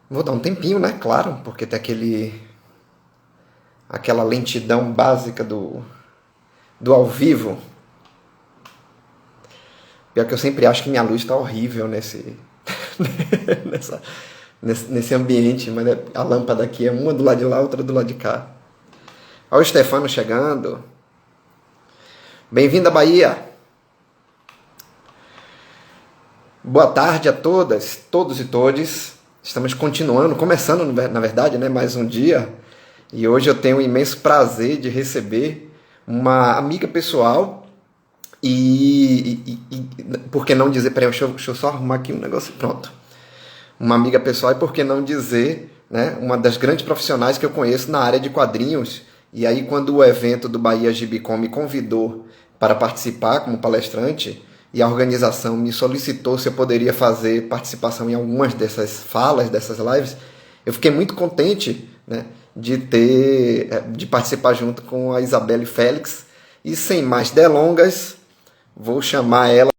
Vou dar um tempinho, né? Claro, porque tem aquela lentidão básica do ao vivo. Pior que eu sempre acho que minha luz está horrível nessa, nesse ambiente, mas a lâmpada aqui é uma do lado de lá, outra do lado de cá. Olha o Stefano chegando. Bem-vindo à Bahia. Boa tarde a todas, todos e todes. Estamos continuando, começando, na verdade, né, mais um dia. E hoje eu tenho o imenso prazer de receber uma amiga pessoal por que não dizer, peraí, deixa eu só arrumar aqui um negócio, pronto. Uma amiga pessoal e por que não dizer, né, uma das grandes profissionais que eu conheço na área de quadrinhos. E aí quando o evento do Bahia Gibicon me convidou para participar como palestrante e a organização me solicitou se eu poderia fazer participação em algumas dessas falas, dessas lives, eu fiquei muito contente, né, de participar junto com a Isabelle Félix. E sem mais delongas, vou chamar ela.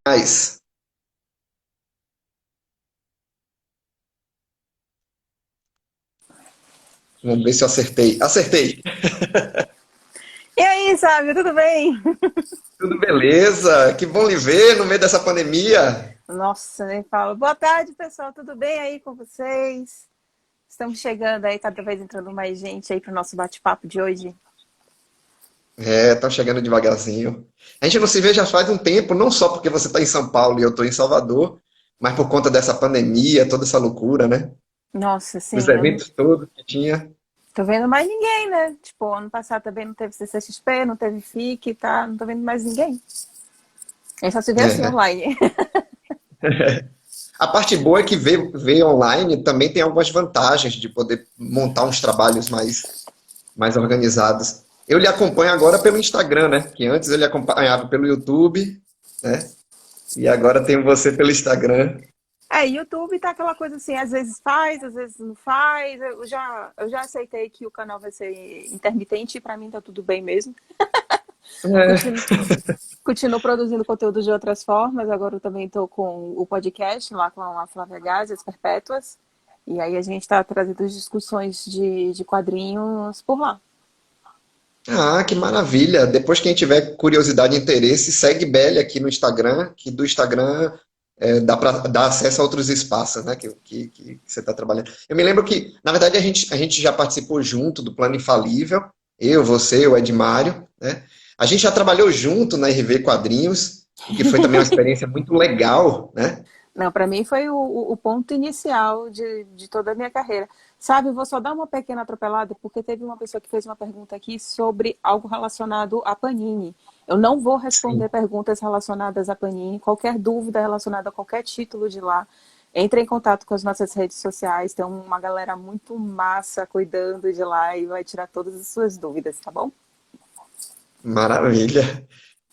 Vamos ver se eu acertei. Acertei! E aí, Sábio, tudo bem? Tudo beleza? Que bom lhe ver no meio dessa pandemia. Nossa, nem falo. Boa tarde, pessoal, tudo bem aí com vocês? Estamos chegando aí, cada vez entrando mais gente aí para o nosso bate-papo de hoje. É, tá chegando devagarzinho. A gente não se vê já faz um tempo, não só porque você está em São Paulo e eu estou em Salvador, mas por conta dessa pandemia, toda essa loucura, né? Nossa, Os sim, eu não eventos todos que tinha. tô vendo mais ninguém, né? Tipo, ano passado também não teve CCXP, não teve FIC, tá? Não tô vendo mais ninguém. A gente só se vê assim É. online. A parte boa é que ver online também tem algumas vantagens de poder montar uns trabalhos mais organizados. Eu lhe acompanho agora pelo Instagram, né? Que antes ele acompanhava pelo YouTube, né? E agora tenho você pelo Instagram. É, YouTube tá aquela coisa assim, às vezes faz, às vezes não faz. Eu já aceitei que o canal vai ser intermitente e pra mim tá tudo bem mesmo. É. Continuo, continuo produzindo conteúdo de outras formas. Agora eu também estou com o podcast lá com a Flávia Gás, As Perpétuas. E aí a gente está trazendo discussões de quadrinhos por lá. Ah, que maravilha! Depois, quem tiver curiosidade e interesse, segue Belly aqui no Instagram, que do Instagram dá para dar acesso a outros espaços, né? Que você está trabalhando. Eu me lembro que, na verdade, a gente já participou junto do Plano Infalível, eu, você, o Edmário, né? A gente já trabalhou junto na RV Quadrinhos, o que foi também uma experiência muito legal, né? Não, para mim foi o ponto inicial de toda a minha carreira. Sabe, eu vou só dar uma pequena atropelada, porque teve uma pessoa que fez uma pergunta aqui sobre algo relacionado a Panini. Eu não vou responder Sim. perguntas relacionadas a Panini. Qualquer dúvida relacionada a qualquer título de lá, entre em contato com as nossas redes sociais. Tem uma galera muito massa cuidando de lá e vai tirar todas as suas dúvidas, tá bom? Maravilha.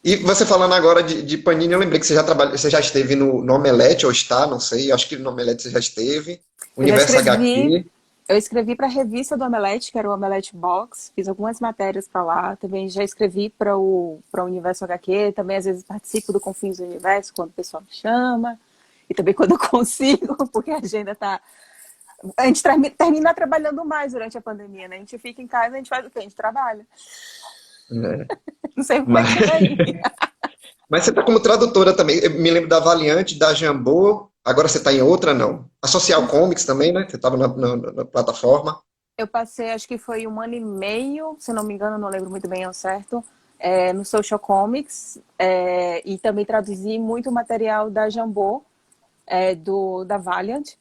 E você falando agora de Panini, eu lembrei que você já trabalhou, você já esteve no Omelete, ou está, não sei, acho que no Omelete você já esteve. Eu já Universo escrevi HQ. Eu escrevi para a revista do Omelete, que era o Omelete Box, fiz algumas matérias para lá, também já escrevi para o Universo HQ, também às vezes participo do Confins do Universo, quando o pessoal me chama, e também quando eu consigo, porque a agenda tá... A gente termina trabalhando mais durante a pandemia, né? A gente fica em casa, a gente faz o quê? A gente trabalha. Né? Não sei como é Mas, que é aí. mas você está como tradutora também. Eu me lembro da Valiante, da Jambô, agora você está em outra, não. A Social Comics também, né? Você estava na plataforma. Eu passei, acho que foi um ano e meio, se não me engano, não lembro muito bem ao certo, no Social Comics, e também traduzi muito material da Jambô, da Valiant.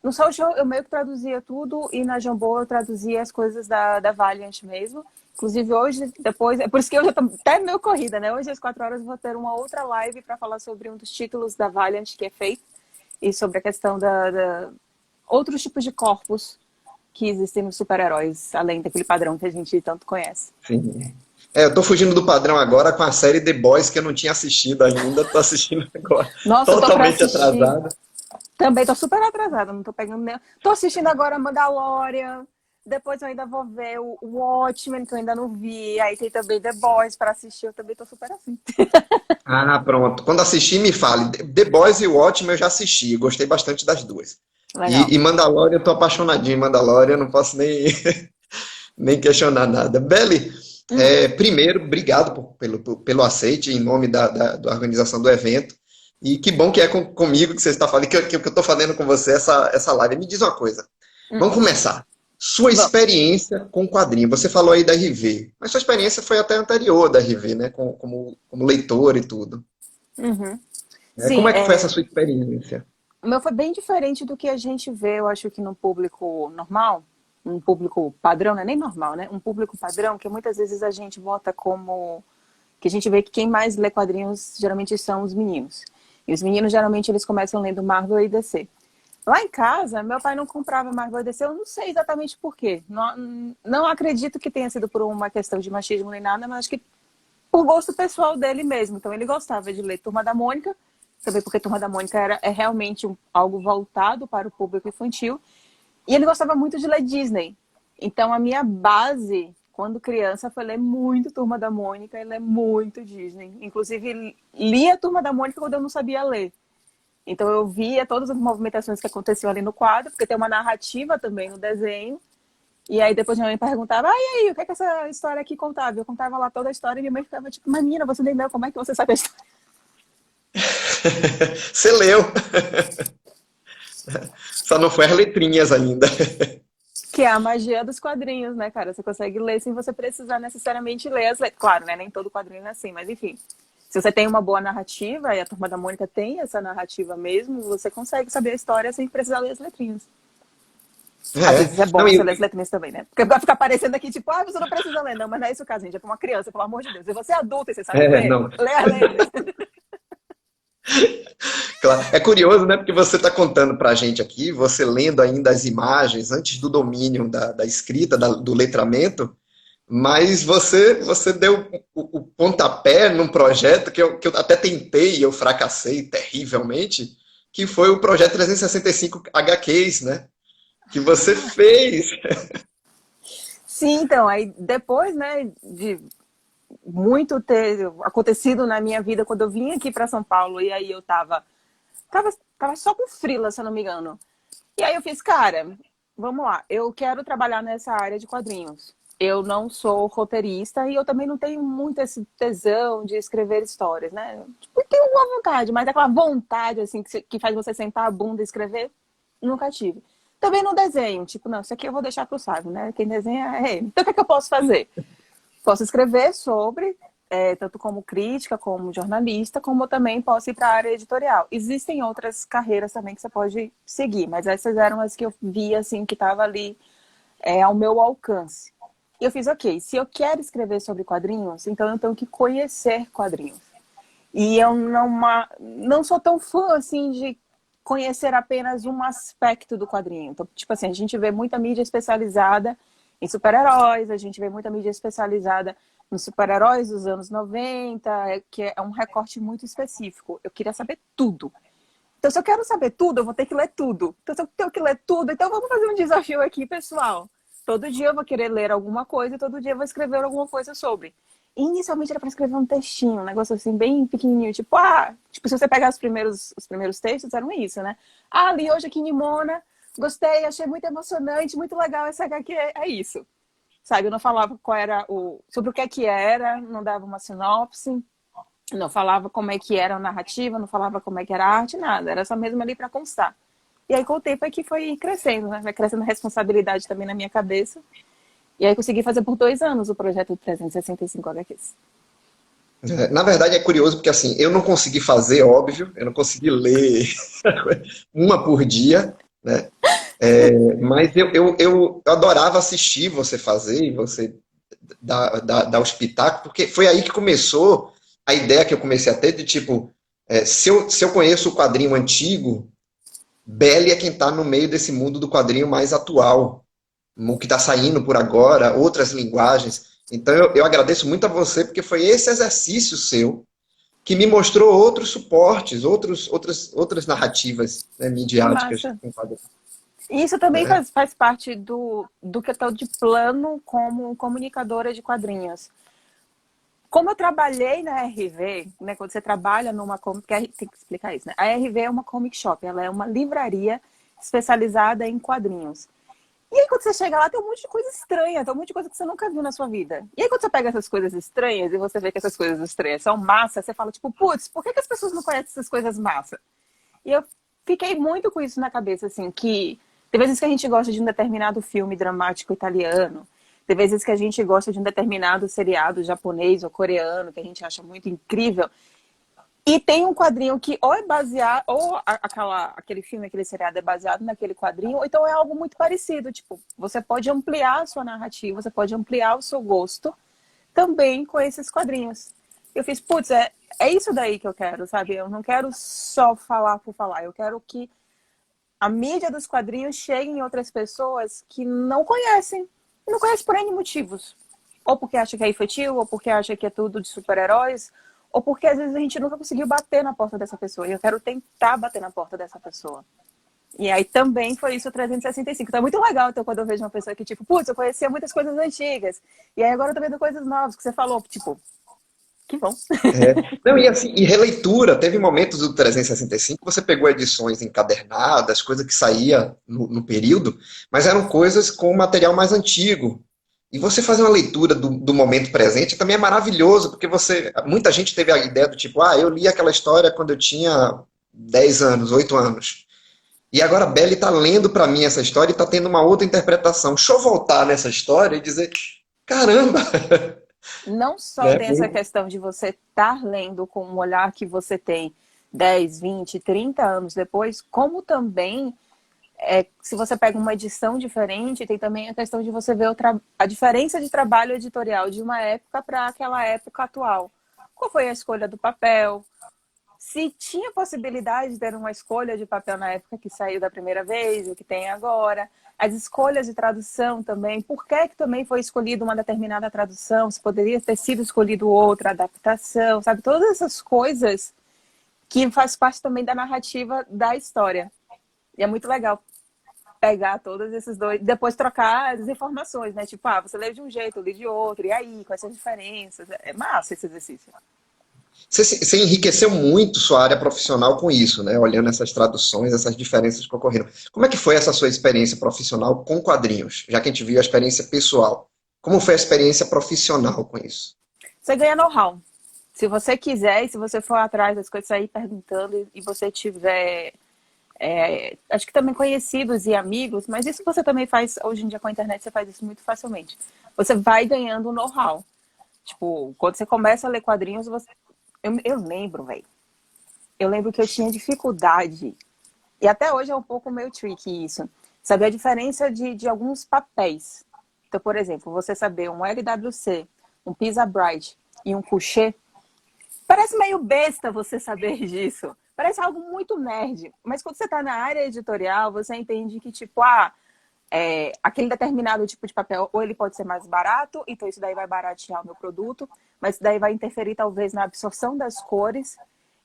No Social eu meio que traduzia tudo e na Jambô eu traduzia as coisas da Valiant mesmo. Inclusive hoje, depois, é por isso que eu já tô até meio corrida, né? Hoje às 4 horas eu vou ter uma outra live para falar sobre um dos títulos da Valiant que é feito e sobre a questão da outros tipos de corpos que existem nos super-heróis, além daquele padrão que a gente tanto conhece. Sim. Eu tô fugindo do padrão agora com a série The Boys que eu não tinha assistido ainda, tô assistindo agora. Nossa, eu tô para Totalmente assistir. atrasado. Também tô super atrasada, não tô pegando nem. Tô assistindo agora Mandalorian. Depois eu ainda vou ver o Watchmen, que eu ainda não vi. Aí tem também The Boys para assistir. Eu também tô super assim. Ah, pronto. Quando assistir, me fale. The Boys e Watchmen eu já assisti, gostei bastante das duas. Legal. E Mandalorian, eu tô apaixonadinho em Mandalorian, não posso nem, nem questionar nada. Beli, Hum, primeiro, obrigado pelo aceite em nome da organização do evento. E que bom que é comigo que você está falando, que eu estou fazendo com você essa live. Me diz uma coisa. hum. Vamos começar. Sua Bom, experiência com quadrinho. Você falou aí da RV, mas sua experiência foi até anterior da RV, né? Como leitor e tudo. uhum. Né? Sim, Como é que foi essa sua experiência? o meu foi bem diferente do que a gente vê, eu acho que no público normal, um público padrão, não é nem normal, né? Um público padrão que muitas vezes a gente bota como que a gente vê que quem mais lê quadrinhos geralmente são os meninos. E os meninos geralmente eles começam lendo Marvel e DC. Lá em casa, meu pai não comprava Marvel e DC, eu não sei exatamente por quê. Não acredito que tenha sido por uma questão de machismo nem nada, mas acho que por gosto pessoal dele mesmo. Então ele gostava de ler Turma da Mônica, também porque Turma da Mônica é realmente algo voltado para o público infantil. E ele gostava muito de ler Disney. Então a minha base, quando criança, foi ler muito Turma da Mônica e ler muito Disney. Inclusive, lia Turma da Mônica quando eu não sabia ler. Então eu via todas as movimentações que aconteciam ali no quadro, porque tem uma narrativa também no desenho. E aí depois minha mãe perguntava, e aí, o que é que essa história aqui contava? Eu contava lá toda a história e minha mãe ficava tipo, mas menina, você nem leu, como é que você sabe a história? Você leu, só não foi as letrinhas ainda. Que é a magia dos quadrinhos, né, cara? Você consegue ler sem você precisar necessariamente ler as letras. Claro, né? Nem todo quadrinho é assim, mas enfim. Se você tem uma boa narrativa, e a Turma da Mônica tem essa narrativa mesmo, você consegue saber a história sem precisar ler as letrinhas. Às É. vezes é bom Não, você ler as letrinhas também, né? Porque vai ficar parecendo aqui, tipo, você não precisa ler, não, mas não é esse o caso, gente. É pra uma criança, pelo amor de Deus. E você é adulta e você sabe ler, não. lê as letras. Claro. É curioso, né? Porque você está contando para a gente aqui, você lendo ainda as imagens antes do domínio da escrita, do letramento, mas você deu o pontapé num projeto que eu até tentei e eu fracassei terrivelmente, que foi o projeto 365 HQs, né? Que você fez. Sim, então, aí depois, né, de muito ter acontecido na minha vida, quando eu vim aqui para São Paulo, e aí eu tava, tava só com frila, se eu não me engano. E aí eu fiz, cara, vamos lá, eu quero trabalhar nessa área de quadrinhos. Eu não sou roteirista e eu também não tenho muito esse tesão de escrever histórias, né? Tipo, eu tenho uma vontade, mas aquela vontade, assim, que faz você sentar a bunda e escrever, nunca tive. Também no desenho, tipo, não, isso aqui eu vou deixar pro Sábio, né? Quem desenha é ele. Então, o que é que eu posso fazer? Posso escrever sobre, tanto como crítica, como jornalista, como também posso ir para a área editorial. Existem outras carreiras também que você pode seguir, mas essas eram as que eu via, assim, que estava ali ao meu alcance. E eu fiz, ok, se eu quero escrever sobre quadrinhos, então eu tenho que conhecer quadrinhos. E eu não sou tão fã, assim, de conhecer apenas um aspecto do quadrinho. Então, tipo assim, a gente vê muita mídia especializada em super-heróis, a gente vê muita mídia especializada nos super-heróis dos anos 90, que é um recorte muito específico. Eu queria saber tudo. Então, se eu quero saber tudo, eu vou ter que ler tudo. Então, se eu tenho que ler tudo, então vamos fazer um desafio aqui, pessoal. Todo dia eu vou querer ler alguma coisa e todo dia eu vou escrever alguma coisa sobre. Inicialmente era para escrever um textinho, um negócio assim, bem pequenininho. Tipo, se você pegar os primeiros textos, eram isso, né? Li hoje aqui em Nimona, gostei, achei muito emocionante, muito legal essa HQ, é isso. Sabe, eu não falava qual era sobre o que era, não dava uma sinopse, não falava como é que era a narrativa, não falava como é que era a arte, nada. Era só mesmo ali para constar. E aí, com o tempo, é que foi crescendo, né? Vai crescendo a responsabilidade também na minha cabeça. E aí, consegui fazer por 2 anos o projeto de 365 HQs. Na verdade é curioso porque assim, eu não consegui fazer, óbvio, eu não consegui ler uma por dia, né? Mas eu adorava assistir você fazer e você dar os pitacos, porque foi aí que começou a ideia que eu comecei a ter de tipo, se eu conheço o quadrinho antigo, Belly é quem está no meio desse mundo do quadrinho mais atual, o que está saindo por agora, outras linguagens. Então eu agradeço muito a você, porque foi esse exercício seu que me mostrou outros suportes, outras narrativas, né, Que midiáticas massa! em quadrinhos, E isso também né? faz parte do que eu estou de plano como comunicadora de quadrinhos. Como eu trabalhei na RV, né, quando você trabalha numa comic, tem que explicar isso, né? A RV é uma comic shop, ela é uma livraria especializada em quadrinhos. E aí quando você chega lá, tem um monte de coisa estranha, tem um monte de coisa que você nunca viu na sua vida. E aí quando você pega essas coisas estranhas e você vê que essas coisas estranhas são massa, você fala tipo, putz, por que as pessoas não conhecem essas coisas massa? E eu fiquei muito com isso na cabeça, assim, que tem vezes que a gente gosta de um determinado filme dramático italiano, tem vezes que a gente gosta de um determinado seriado japonês ou coreano, que a gente acha muito incrível, e tem um quadrinho que ou é baseado, aquele filme, aquele seriado é baseado naquele quadrinho, ou então é algo muito parecido. Tipo, você pode ampliar a sua narrativa, você pode ampliar o seu gosto também com esses quadrinhos. Eu fiz, putz, é isso daí que eu quero, sabe? Eu não quero só falar por falar, eu quero que a mídia dos quadrinhos chegue em outras pessoas que não conhecem. E não conhecem por N motivos. Ou porque acha que é infantil, ou porque acha que é tudo de super-heróis, ou porque às vezes a gente nunca conseguiu bater na porta dessa pessoa. E eu quero tentar bater na porta dessa pessoa. E aí também foi isso o 365. Então é muito legal então, quando eu vejo uma pessoa que, tipo, putz, eu conhecia muitas coisas antigas. E aí agora eu tô vendo coisas novas que você falou, tipo, que bom. É. Não, e assim, e releitura, teve momentos do 365 que você pegou edições encadernadas, coisa que saía no período, mas eram coisas com material mais antigo. E você fazer uma leitura do momento presente também é maravilhoso, porque muita gente teve a ideia do tipo, eu li aquela história quando eu tinha 10 anos, 8 anos. E agora a Belly está lendo para mim essa história e está tendo uma outra interpretação. Deixa eu voltar nessa história e dizer, caramba, Não só né? tem essa questão de você estar lendo com um olhar que você tem 10, 20, 30 anos depois, como também, se você pega uma edição diferente, tem também a questão de você ver a diferença de trabalho editorial de uma época para aquela época atual. Qual foi a escolha do papel? Se tinha possibilidade de ter uma escolha de papel na época que saiu da primeira vez, o que tem agora, as escolhas de tradução também, por que também foi escolhida uma determinada tradução, se poderia ter sido escolhido outra adaptação, sabe? Todas essas coisas que faz parte também da narrativa da história. E é muito legal pegar todos esses dois, depois trocar as informações, né? Tipo, você lê de um jeito, eu li de outro, e aí, quais são as diferenças? É massa esse exercício. Você enriqueceu muito sua área profissional com isso, né? Olhando essas traduções, essas diferenças que ocorreram. Como é que foi essa sua experiência profissional com quadrinhos? Já que a gente viu a experiência pessoal. Como foi a experiência profissional com isso? Você ganha know-how. Se você quiser e se você for atrás das coisas, sair perguntando e você tiver, acho que também conhecidos e amigos, mas isso você também faz, hoje em dia com a internet, você faz isso muito facilmente. Você vai ganhando know-how. Tipo, quando você começa a ler quadrinhos, eu lembro, velho. Eu lembro que eu tinha dificuldade, e até hoje é um pouco meio tricky isso, saber a diferença de alguns papéis. Então, por exemplo, você saber um LWC, um Pisa Bright e um Couché, parece meio besta você saber disso. Parece algo muito nerd. Mas quando você está na área editorial, você entende que, tipo, aquele determinado tipo de papel, ou ele pode ser mais barato, então isso daí vai baratear o meu produto, mas isso daí vai interferir, talvez, na absorção das cores,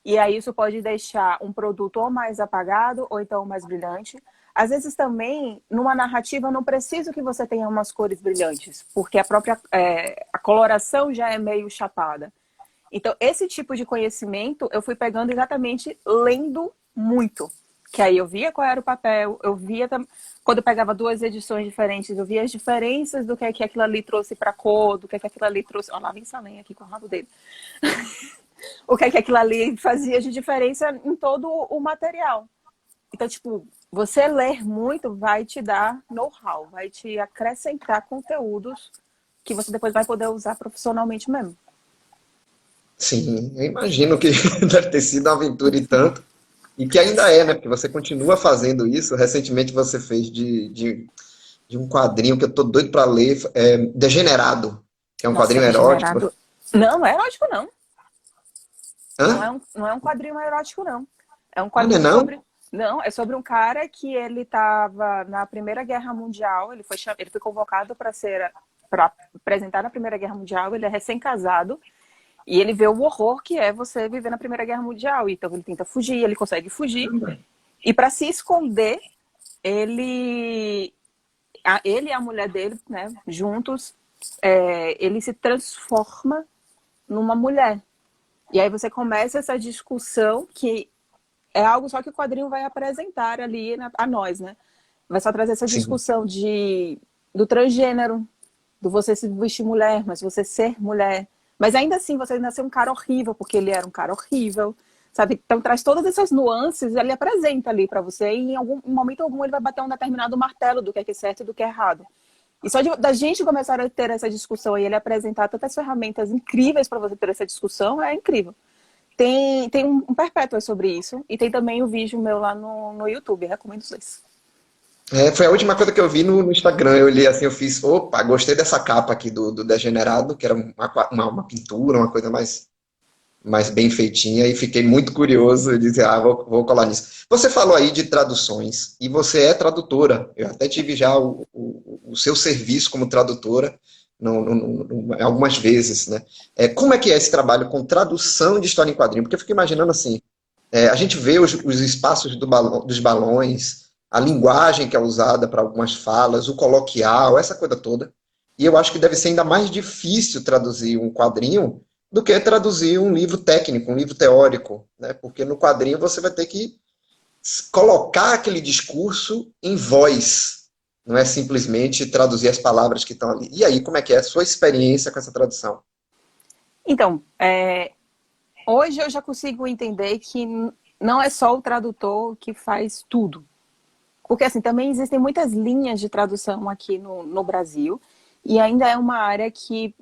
e aí isso pode deixar um produto ou mais apagado, ou então mais brilhante. Às vezes também, numa narrativa, eu não preciso que você tenha umas cores brilhantes, porque a própria a coloração já é meio chapada. Então, esse tipo de conhecimento eu fui pegando exatamente lendo muito. Que aí eu via qual era o papel, eu via quando eu pegava duas edições diferentes, eu via as diferenças do que aquilo ali trouxe para cor, do que aquilo ali trouxe. Ó, lá vem Salem aqui com o rabo dele. O que aquilo ali fazia de diferença em todo o material. Então, tipo, você ler muito vai te dar know-how, vai te acrescentar conteúdos que você depois vai poder usar profissionalmente mesmo. Sim, eu imagino que deve ter sido uma aventura e tanto. E que ainda é, né? Porque você continua fazendo isso. Recentemente você fez de um quadrinho que eu tô doido para ler, Degenerado, que é um Nossa, quadrinho erótico. degenerado. Não, não é erótico, não. Hã? Não é um quadrinho erótico, não. É um Ah, não é quadrinho não? sobre. Não, é sobre um cara que ele estava na Primeira Guerra Mundial. Ele foi convocado para apresentar na Primeira Guerra Mundial. Ele é recém-casado e ele vê o horror que é você viver na Primeira Guerra Mundial. Então ele tenta fugir, ele consegue fugir. E para se esconder, ele e a mulher dele, né, juntos, ele se transforma numa mulher. E aí você começa essa discussão que é algo só que o quadrinho vai apresentar ali a nós, né? Vai só trazer essa Sim. discussão do transgênero, do você se vestir mulher, mas você ser mulher. Mas ainda assim, você ainda ser um cara horrível, porque ele era um cara horrível, sabe? Então traz todas essas nuances, ele apresenta ali para você, e em momento algum ele vai bater um determinado martelo do que é certo e do que é errado. E só da gente começar a ter essa discussão e ele apresentar tantas ferramentas incríveis para você ter essa discussão, é incrível. Tem um Perpétua sobre isso, e tem também o vídeo meu lá no YouTube, recomendo os dois. Foi a última coisa que eu vi no Instagram. Eu li assim, eu fiz, opa, gostei dessa capa aqui do Degenerado, que era uma pintura, uma coisa mais bem feitinha, e fiquei muito curioso e disse, vou colar nisso. Você falou aí de traduções, e você é tradutora. Eu até tive já o seu serviço como tradutora algumas vezes, né? Como é que é esse trabalho com tradução de história em quadrinho? Porque eu fico imaginando assim, a gente vê os espaços dos balões, a linguagem que é usada para algumas falas, o coloquial, essa coisa toda. E eu acho que deve ser ainda mais difícil traduzir um quadrinho do que traduzir um livro técnico, um livro teórico, né? Porque no quadrinho você vai ter que colocar aquele discurso em voz, não é simplesmente traduzir as palavras que estão ali. E aí, como é que é a sua experiência com essa tradução? Então, hoje eu já consigo entender que não é só o tradutor que faz tudo. Porque, assim, também existem muitas linhas de tradução aqui no Brasil, e ainda é uma área que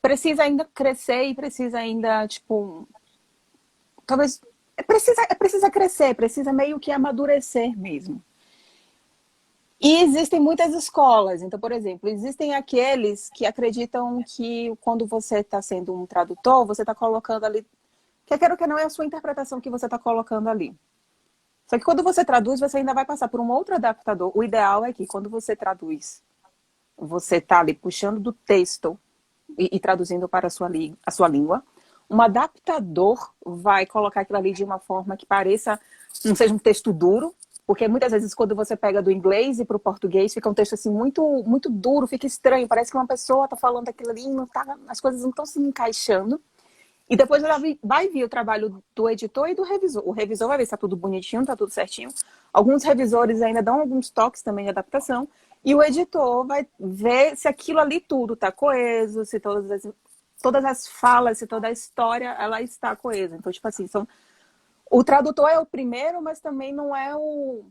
precisa ainda crescer e precisa ainda, tipo, talvez, precisa crescer, precisa meio que amadurecer mesmo. E existem muitas escolas. Então, por exemplo, existem aqueles que acreditam que quando você está sendo um tradutor, você está colocando ali, quer queira ou que não, é a sua interpretação que você está colocando ali. Só que quando você traduz, você ainda vai passar por um outro adaptador. O ideal é que quando você traduz, você está ali puxando do texto e traduzindo para a sua língua. Um adaptador vai colocar aquilo ali de uma forma que pareça, não seja um texto duro, porque muitas vezes quando você pega do inglês e para o português, fica um texto assim muito, muito duro, fica estranho, parece que uma pessoa está falando aquilo ali, não tá, as coisas não estão se encaixando. E depois vai vir o trabalho do editor e do revisor. O revisor vai ver se está tudo bonitinho, está tudo certinho. Alguns revisores ainda dão alguns toques também de adaptação. E o editor vai ver se aquilo ali tudo está coeso, se todas as falas, se toda a história ela está coesa. Então, tipo assim, o tradutor é o primeiro, mas também não é o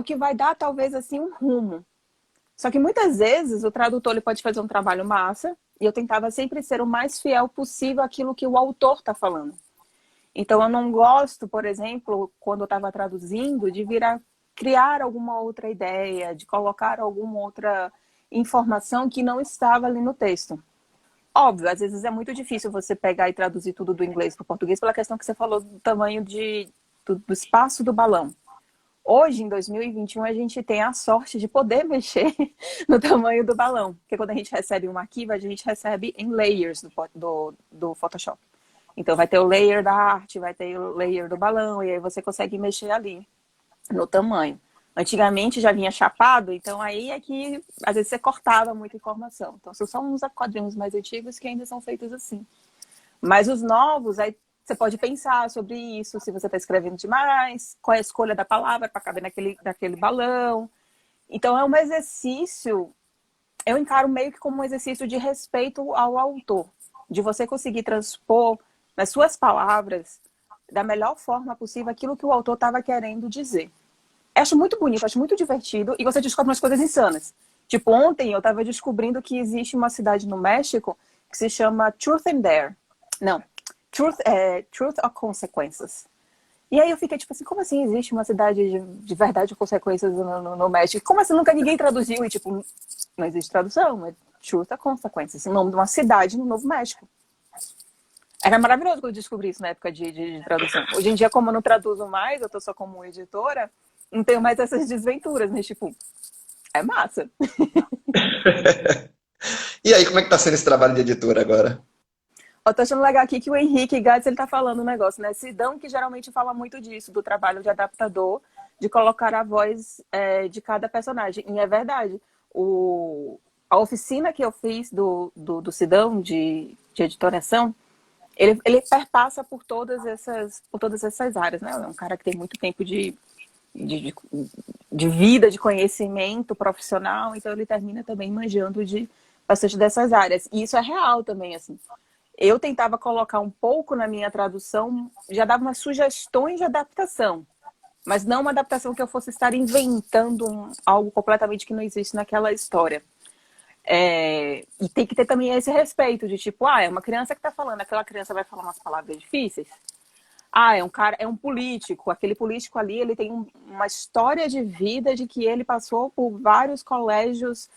que vai dar, talvez, assim, um rumo. Só que muitas vezes o tradutor ele pode fazer um trabalho massa, e eu tentava sempre ser o mais fiel possível àquilo que o autor está falando. Então eu não gosto, por exemplo, quando eu estava traduzindo, de vir a criar alguma outra ideia, de colocar alguma outra informação que não estava ali no texto. Óbvio, às vezes é muito difícil você pegar e traduzir tudo do inglês para o português pela questão que você falou do tamanho do espaço do balão. Hoje, em 2021, a gente tem a sorte de poder mexer no tamanho do balão. Porque quando a gente recebe um arquivo, a gente recebe em layers do Photoshop. Então, vai ter o layer da arte, vai ter o layer do balão, e aí você consegue mexer ali no tamanho. Antigamente já vinha chapado, então aí é que às vezes você cortava muita informação. Então, são só uns quadrinhos mais antigos que ainda são feitos assim. Mas os novos, aí você pode pensar sobre isso, se você está escrevendo demais, qual é a escolha da palavra para caber naquele balão. Então é um exercício, eu encaro meio que como um exercício de respeito ao autor, de você conseguir transpor nas suas palavras, da melhor forma possível, aquilo que o autor estava querendo dizer. Eu acho muito bonito, acho muito divertido, e você descobre umas coisas insanas. Tipo, ontem eu estava descobrindo que existe uma cidade no México que se chama Truth and Dare. Não, Truth or Consequences. E aí eu fiquei tipo assim, como assim existe uma cidade de verdade ou consequências no México? Como assim nunca ninguém traduziu? E tipo, não existe tradução, é Truth or Consequences. O nome de uma cidade no Novo México. Era maravilhoso quando eu descobri isso na época de tradução. Hoje em dia, como eu não traduzo mais, eu tô só como editora, não tenho mais essas desventuras, mas tipo, é massa. E aí, como é que tá sendo esse trabalho de editora agora? Eu tô achando legal aqui que o Henrique Gades, ele tá falando um negócio, né? Sidão que geralmente fala muito disso, do trabalho de adaptador, de colocar a voz de cada personagem. E é verdade. A oficina que eu fiz do Sidão, de editoração, Ele perpassa por todas essas áreas, né? É um cara que tem muito tempo de, de, de vida, de conhecimento profissional, então ele termina também manjando de bastante dessas áreas. E isso é real também, assim. Eu tentava colocar um pouco na minha tradução, já dava umas sugestões de adaptação, mas não uma adaptação que eu fosse estar inventando algo completamente que não existe naquela história. E tem que ter também esse respeito de tipo, é uma criança que está falando, aquela criança vai falar umas palavras difíceis. É um cara, é um político. Aquele político ali, ele tem uma história de vida de que ele passou por vários colégios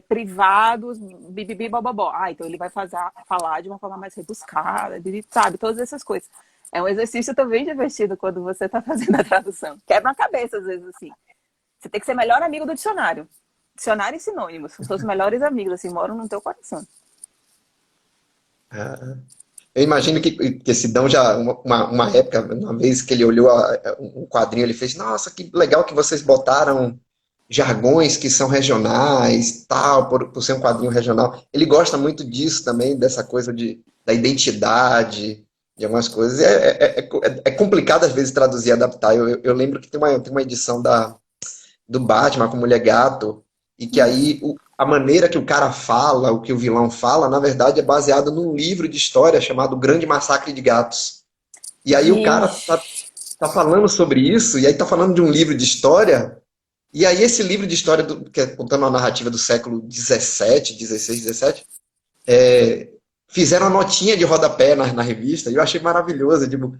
privados, bibibi, bababó. Então ele vai falar de uma forma mais rebuscada, sabe? Todas essas coisas. É um exercício também divertido quando você está fazendo a tradução. Quebra a cabeça, às vezes, assim. Você tem que ser melhor amigo do dicionário. Dicionário e sinônimos. São seus melhores amigos, assim, moram no teu coração. Ah, eu imagino que esse Sidão já, uma época, uma vez que ele olhou um quadrinho, ele fez, nossa, que legal que vocês botaram jargões que são regionais, tal, por ser um quadrinho regional. Ele gosta muito disso também, dessa coisa da identidade, de algumas coisas. É complicado às vezes traduzir e adaptar. Eu lembro que tem uma edição do Batman com Mulher Gato, e que aí a maneira que o cara fala, o que o vilão fala, na verdade é baseado num livro de história chamado Grande Massacre de Gatos. E aí o cara Vixe. tá falando sobre isso, e aí tá falando de um livro de história, e aí esse livro de história, que é contando uma narrativa do século 17, 16, 17, fizeram uma notinha de rodapé na revista, e eu achei maravilhoso. Tipo,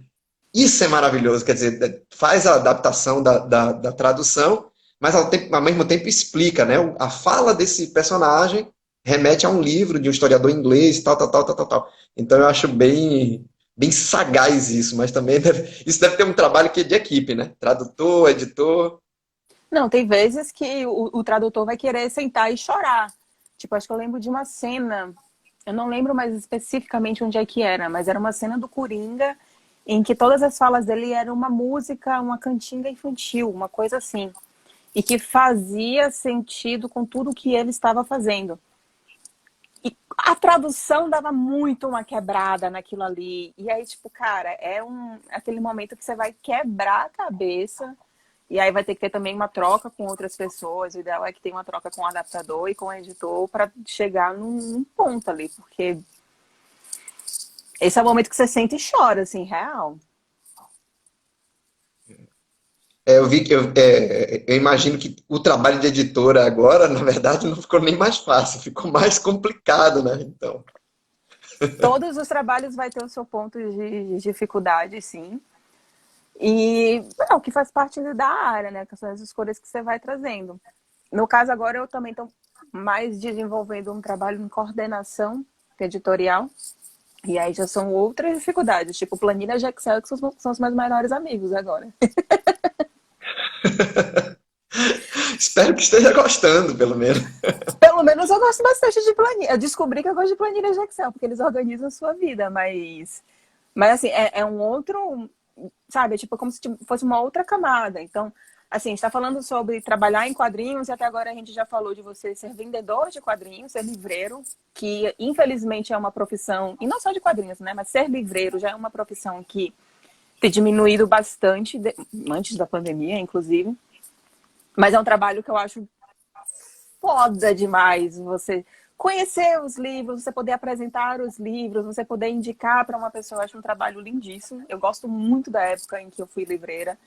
isso é maravilhoso, quer dizer, faz a adaptação da tradução, mas ao mesmo tempo explica, né? A fala desse personagem remete a um livro de um historiador inglês, tal, tal, tal, tal, tal, tal. Então eu acho bem sagaz isso, mas também isso deve ter um trabalho que é de equipe, né? Tradutor, editor. Não, tem vezes que o tradutor vai querer sentar e chorar. Tipo, acho que eu lembro de uma cena, eu não lembro mais especificamente onde é que era, mas era uma cena do Coringa em que todas as falas dele eram uma música, uma cantiga infantil, uma coisa assim. E que fazia sentido com tudo que ele estava fazendo. E a tradução dava muito uma quebrada naquilo ali. E aí, tipo, cara, aquele momento que você vai quebrar a cabeça. E aí vai ter que ter também uma troca com outras pessoas. O ideal é que tenha uma troca com o adaptador e com o editor para chegar num ponto ali. Porque esse é o momento que você sente e chora, assim, real. Eu vi que eu imagino que o trabalho de editora agora, na verdade, não ficou nem mais fácil, ficou mais complicado, né? Então. Todos os trabalhos vai ter o seu ponto de dificuldade, sim. E não, que faz parte da área, né? Que são as escolhas que você vai trazendo. No caso, agora eu também estou mais desenvolvendo um trabalho em coordenação editorial. E aí já são outras dificuldades, tipo planilhas de Excel, que são os meus melhores amigos agora. Espero que esteja gostando, pelo menos. Pelo menos eu gosto bastante de planilha. Eu descobri que eu gosto de planilhas de Excel, porque eles organizam a sua vida, mas assim, é um outro, sabe? É tipo como se fosse uma outra camada. Então, assim, a gente está falando sobre trabalhar em quadrinhos e até agora a gente já falou de você ser vendedor de quadrinhos, ser livreiro, que infelizmente é uma profissão, e não só de quadrinhos, né? Mas ser livreiro já é uma profissão que tem diminuído bastante, antes da pandemia, inclusive. Mas é um trabalho que eu acho foda demais. Você conhecer os livros, você poder apresentar os livros, você poder indicar para uma pessoa, eu acho um trabalho lindíssimo. Eu gosto muito da época em que eu fui livreira.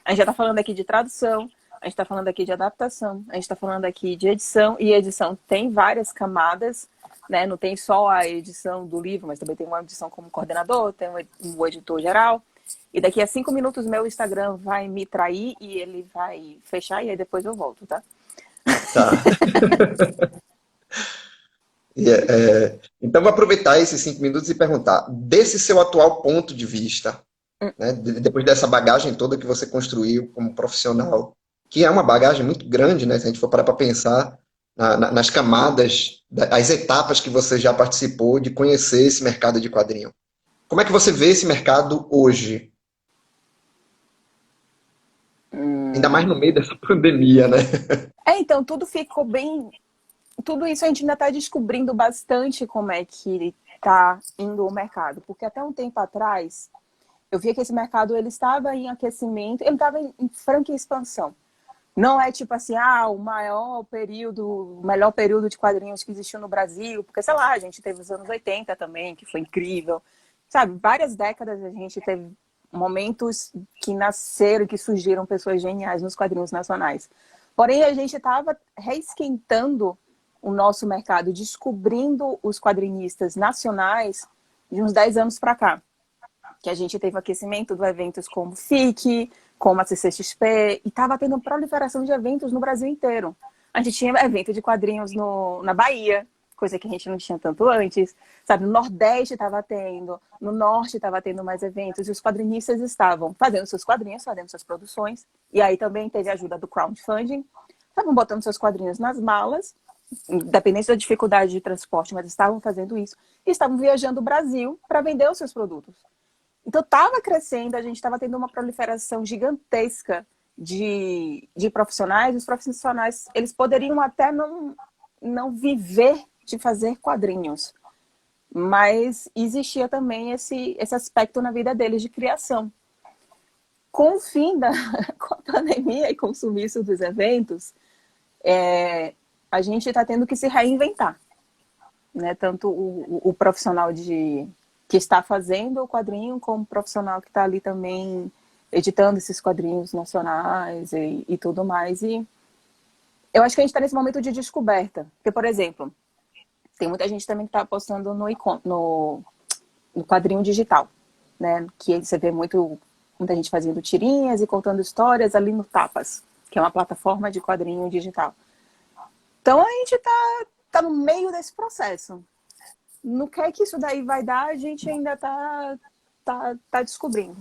A gente já está falando aqui de tradução, a gente está falando aqui de adaptação, a gente está falando aqui de edição, e edição tem várias camadas, né? Não tem só a edição do livro, mas também tem uma edição como coordenador, tem um editor geral. E daqui a 5 minutos meu Instagram vai me trair e ele vai fechar e aí depois eu volto, tá? Tá. Então, vou aproveitar esses 5 minutos e perguntar, desse seu atual ponto de vista, né, depois dessa bagagem toda que você construiu como profissional, que é uma bagagem muito grande, né, se a gente for parar para pensar nas camadas, as etapas que você já participou de conhecer esse mercado de quadrinho. Como é que você vê esse mercado hoje? Ainda mais no meio dessa pandemia, né? Então, tudo ficou bem tudo isso a gente ainda está descobrindo bastante como é que está indo o mercado, porque até um tempo atrás eu via que esse mercado ele estava em aquecimento, ele estava em franca expansão. Não é tipo assim, o melhor período de quadrinhos que existiu no Brasil, porque sei lá, a gente teve os anos 80 também, que foi incrível. Sabe, várias décadas a gente teve momentos que nasceram, que surgiram pessoas geniais nos quadrinhos nacionais. Porém, a gente estava reesquentando o nosso mercado, descobrindo os quadrinistas nacionais de uns 10 anos para cá. Que a gente teve aquecimento de eventos como FIC, como a CCXP, e estava tendo proliferação de eventos no Brasil inteiro. A gente tinha evento de quadrinhos na Bahia, coisa que a gente não tinha tanto antes. Sabe, no Nordeste estava tendo, no Norte estava tendo mais eventos, e os quadrinistas estavam fazendo seus quadrinhos, fazendo suas produções, e aí também teve a ajuda do crowdfunding, estavam botando seus quadrinhos nas malas, independente da dificuldade de transporte, mas estavam fazendo isso, e estavam viajando o Brasil para vender os seus produtos. Então, estava crescendo, a gente estava tendo uma proliferação gigantesca de profissionais. Os profissionais, eles poderiam até não viver de fazer quadrinhos, mas existia também esse aspecto na vida deles de criação. Com o fim com a pandemia e com o sumiço dos eventos, a gente está tendo que se reinventar, né? Tanto o profissional que está fazendo o quadrinho, como profissional que está ali também editando esses quadrinhos nacionais e tudo mais. E eu acho que a gente está nesse momento de descoberta. Porque, por exemplo, tem muita gente também que está apostando no quadrinho digital, né? Que você vê muita gente fazendo tirinhas e contando histórias ali no Tapas, que é uma plataforma de quadrinho digital. Então, a gente tá no meio desse processo. No que é que isso daí vai dar, a gente ainda tá descobrindo.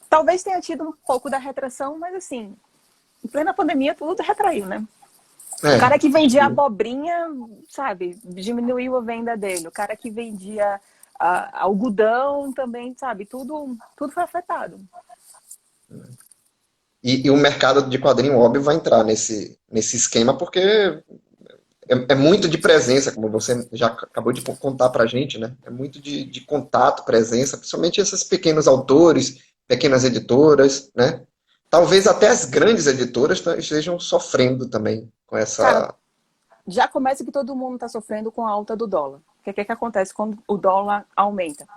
Talvez tenha tido um pouco da retração, mas assim, em plena pandemia tudo retraiu, né? O cara que vendia abobrinha, sabe, diminuiu a venda dele. O cara que vendia algodão também, sabe, tudo foi afetado. E o mercado de quadrinho, óbvio, vai entrar nesse esquema, porque é muito de presença, como você já acabou de contar pra gente, né? É muito de contato, presença, principalmente esses pequenos autores, pequenas editoras, né? Talvez até as grandes editoras estejam sofrendo também com essa... Cara, já começa que todo mundo está sofrendo com a alta do dólar. O que acontece quando o dólar aumenta?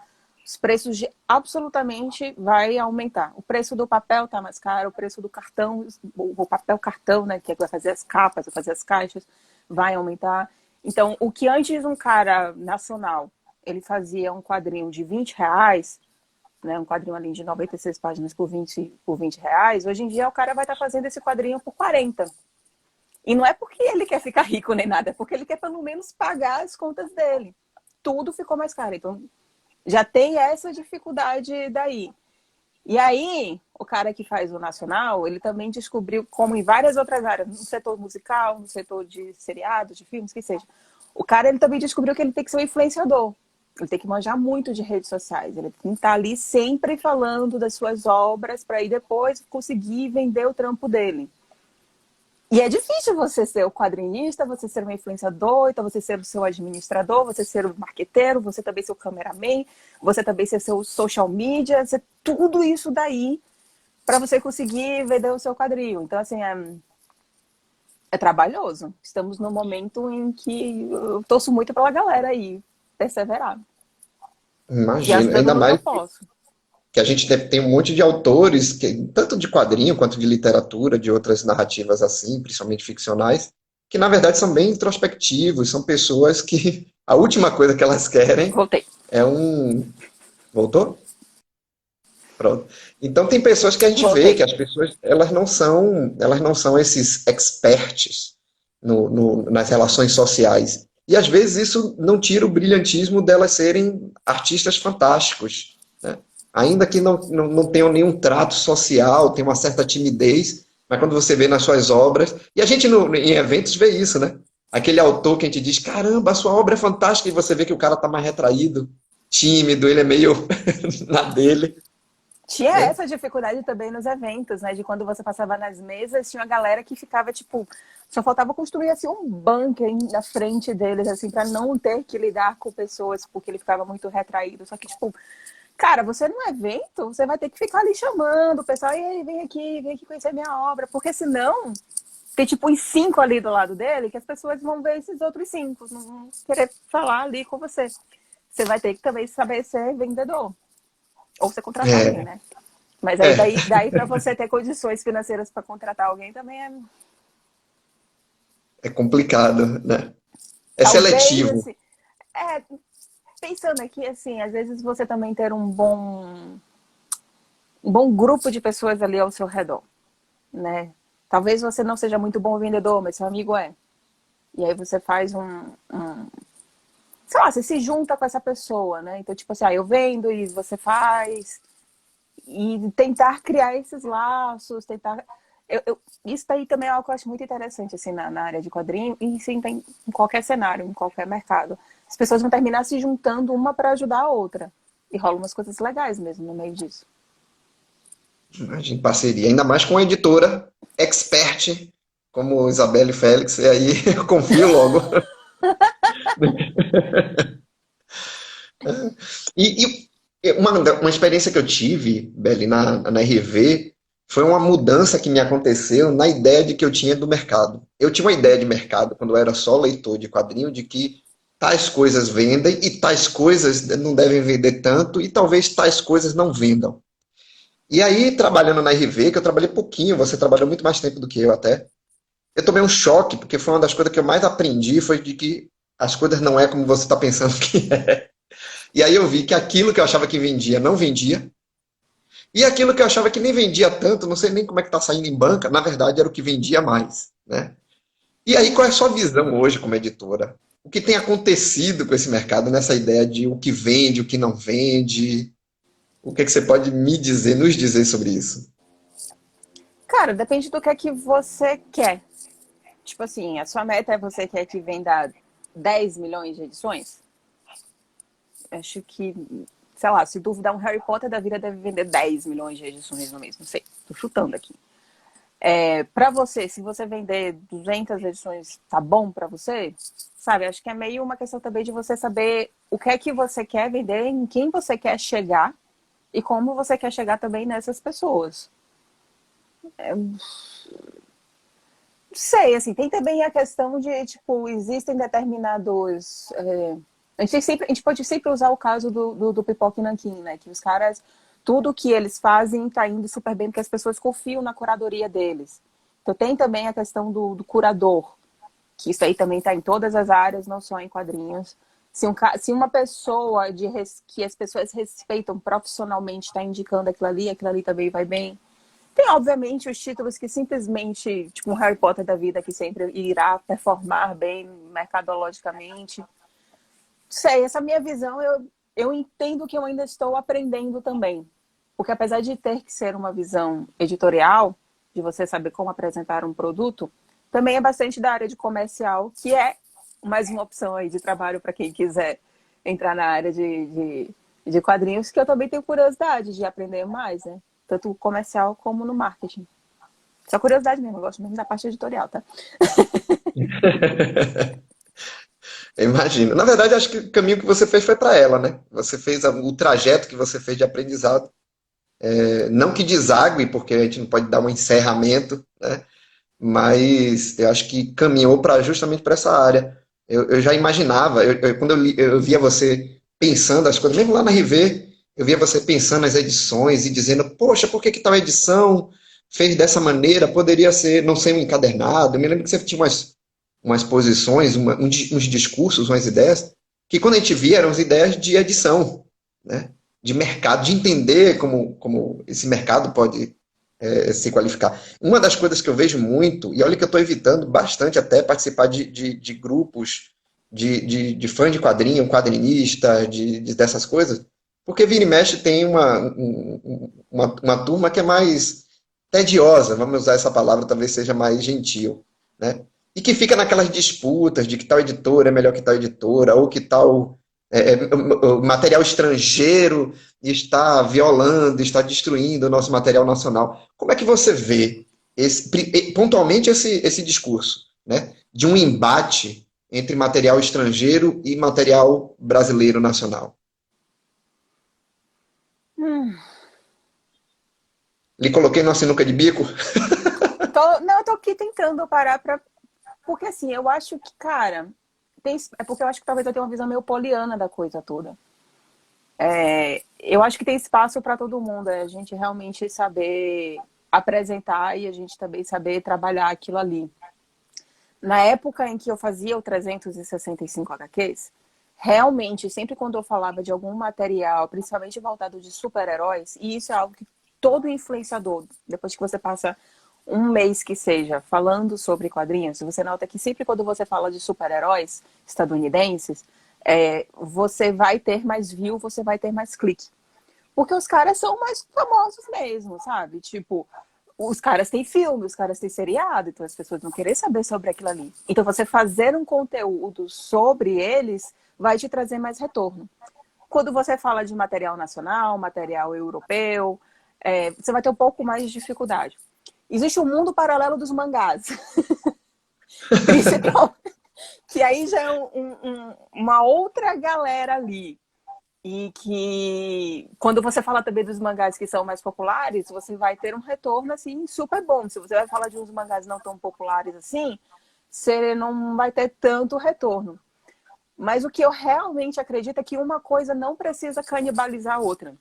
Os preços absolutamente vai aumentar. O preço do papel está mais caro, o preço do cartão, o papel cartão, né, que vai fazer as capas, vai fazer as caixas, vai aumentar. Então, o que antes um cara nacional, ele fazia um quadrinho de R$ 20, né, um quadrinho ali de 96 páginas por 20 reais, hoje em dia o cara vai estar fazendo esse quadrinho por 40. E não é porque ele quer ficar rico nem nada, é porque ele quer pelo menos pagar as contas dele. Tudo ficou mais caro. Então, já tem essa dificuldade daí. E aí, o cara que faz o nacional, ele também descobriu, como em várias outras áreas, no setor musical, no setor de seriados, de filmes, que seja. O cara, ele também descobriu que ele tem que ser um influenciador. Ele tem que manjar muito de redes sociais. Ele tem que estar ali sempre falando das suas obras para aí depois conseguir vender o trampo dele. E é difícil você ser o quadrinista, você ser um influenciador, então você ser o seu administrador, você ser o marqueteiro, você também ser o cameraman, você também ser seu social media, ser tudo isso daí para você conseguir vender o seu quadrinho. Então, assim, é trabalhoso. Estamos num momento em que eu torço muito pela galera aí perseverar. Imagino, ainda No que eu mais posso. que a gente tem um monte de autores, tanto de quadrinho quanto de literatura, de outras narrativas assim, principalmente ficcionais, que na verdade são bem introspectivos, são pessoas que a última coisa que elas querem Voltei. é um... Voltou? Pronto. Então tem pessoas que a gente vê Voltei. que as pessoas elas não são esses experts nas relações sociais. E às vezes isso não tira o brilhantismo delas serem artistas fantásticos, né? Ainda que não tenham nenhum trato social, tem uma certa timidez, mas quando você vê nas suas obras, e a gente em eventos vê isso, né? Aquele autor que a gente diz, caramba, a sua obra é fantástica, e você vê que o cara está mais retraído, tímido, ele é meio na dele. Tinha né? essa dificuldade também nos eventos, né? De quando você passava nas mesas, tinha uma galera que ficava, tipo, só faltava construir assim um bunker na frente deles, assim, para não ter que lidar com pessoas, porque ele ficava muito retraído. Só que, tipo, cara, você num evento, você vai ter que ficar ali chamando o pessoal, e aí, vem aqui conhecer minha obra, porque senão tem tipo uns 5 ali do lado dele, que as pessoas vão ver esses outros 5, não vão querer falar ali com você. Você vai ter que também saber ser vendedor. Ou você contratar alguém, É, né? Mas aí é, daí para você ter condições financeiras para contratar alguém também é é complicado, né? É talvez seletivo. assim, é, pensando aqui assim, às vezes você também ter um bom grupo de pessoas ali ao seu redor, né? Talvez você não seja muito bom vendedor, mas seu amigo é. E aí você faz sei lá, você se junta com essa pessoa, né? Então, tipo assim, eu vendo e você faz. E tentar criar esses laços, tentar. Isso daí também é algo que eu acho muito interessante, assim, na área de quadrinho, e sim, tem em qualquer cenário, em qualquer mercado. As pessoas vão terminar se juntando uma para ajudar a outra. E rolam umas coisas legais mesmo no meio disso. Imagina, parceria, ainda mais com uma editora expert como Isabelle Félix, e aí eu confio logo. E uma experiência que eu tive, Beli, na RV, foi uma mudança que me aconteceu na ideia de que eu tinha do mercado. Eu tinha uma ideia de mercado, quando eu era só leitor de quadrinho, de que tais coisas vendem e tais coisas não devem vender tanto, e talvez tais coisas não vendam. E aí, trabalhando na RV, que eu trabalhei pouquinho, você trabalhou muito mais tempo do que eu até, eu tomei um choque, porque foi uma das coisas que eu mais aprendi, foi de que as coisas não é como você está pensando que é. E aí eu vi que aquilo que eu achava que vendia, não vendia, e aquilo que eu achava que nem vendia tanto, não sei nem como é que está saindo em banca, na verdade era o que vendia mais, né? E aí, qual é a sua visão hoje como editora? O que tem acontecido com esse mercado nessa ideia de o que vende, o que não vende? O que é que você pode me dizer, nos dizer sobre isso? Cara, depende do que é que você quer. Tipo assim, a sua meta é você quer que venda 10 milhões de edições? Acho que, sei lá, se duvidar, um Harry Potter da vida deve vender 10 milhões de edições no mês. Não sei, tô chutando aqui. Para você, se você vender 200 edições, tá bom para você? Sabe, acho que é meio uma questão também de você saber o que é que você quer vender, em quem você quer chegar e como você quer chegar também nessas pessoas. Não sei, assim, tem também a questão de, tipo, existem determinados. A gente pode sempre usar o caso do Pipoca e Nanquim, né? Que os caras, tudo que eles fazem tá indo super bem, porque as pessoas confiam na curadoria deles. Então tem também a questão do curador, que isso aí também tá em todas as áreas, não só em quadrinhos. Se uma pessoa que as pessoas respeitam profissionalmente está indicando aquilo ali também vai bem. Tem, obviamente, os títulos que simplesmente, tipo um Harry Potter da vida, que sempre irá performar bem mercadologicamente. Sei, essa minha visão, eu entendo que eu ainda estou aprendendo também. Porque apesar de ter que ser uma visão editorial, de você saber como apresentar um produto, também é bastante da área de comercial, que é mais uma opção aí de trabalho para quem quiser entrar na área de quadrinhos, que eu também tenho curiosidade de aprender mais, né? Tanto comercial como no marketing. Só curiosidade mesmo, eu gosto mesmo da parte editorial, tá? Eu imagino. Na verdade, acho que o caminho que você fez foi para ela, né? Você fez o trajeto que você fez de aprendizado. Não que desague, porque a gente não pode dar um encerramento, né? Mas eu acho que caminhou para justamente para essa área. Eu já imaginava, quando eu via você pensando as coisas, mesmo lá na RV, eu via você pensando nas edições e dizendo, poxa, por que que tal edição fez dessa maneira? Poderia ser, não ser um encadernado. Eu me lembro que você tinha umas posições, uns discursos, umas ideias, que quando a gente via eram as ideias de edição, né? De mercado, de entender como esse mercado pode se qualificar. Uma das coisas que eu vejo muito, e olha que eu estou evitando bastante até participar de grupos de fã de quadrinho, quadrinista, dessas coisas, porque vira e mexe tem uma turma que é mais tediosa, vamos usar essa palavra, talvez seja mais gentil, né? E que fica naquelas disputas de que tal editora é melhor que tal editora, ou que tal o material estrangeiro está violando, está destruindo o nosso material nacional. Como é que você vê pontualmente esse discurso, né, de um embate entre material estrangeiro e material brasileiro nacional? Hum. Lhe coloquei numa sinuca de bico? Não, eu tô aqui tentando parar pra. Porque assim, eu acho que, cara, é porque eu acho que talvez eu tenha uma visão meio poliana da coisa toda. Eu acho que tem espaço para todo mundo, é a gente realmente saber apresentar e a gente também saber trabalhar aquilo ali. Na época em que eu fazia o 365 HQs, realmente, sempre quando eu falava de algum material, principalmente voltado de super-heróis, e isso é algo que todo influenciador, depois que você passa um mês que seja falando sobre quadrinhos, você nota que sempre quando você fala de super-heróis estadunidenses, você vai ter mais view, você vai ter mais clique. Porque os caras são mais famosos mesmo, sabe? Tipo, os caras têm filme, os caras têm seriado, então as pessoas vão querer saber sobre aquilo ali. Então você fazer um conteúdo sobre eles vai te trazer mais retorno. Quando você fala de material nacional, material europeu, você vai ter um pouco mais de dificuldade. Existe um mundo paralelo dos mangás. Principal, que aí já é uma outra galera ali. E que quando você fala também dos mangás que são mais populares, você vai ter um retorno assim super bom. Se você vai falar de uns mangás não tão populares assim, você não vai ter tanto retorno. Mas o que eu realmente acredito é que uma coisa não precisa canibalizar a outra.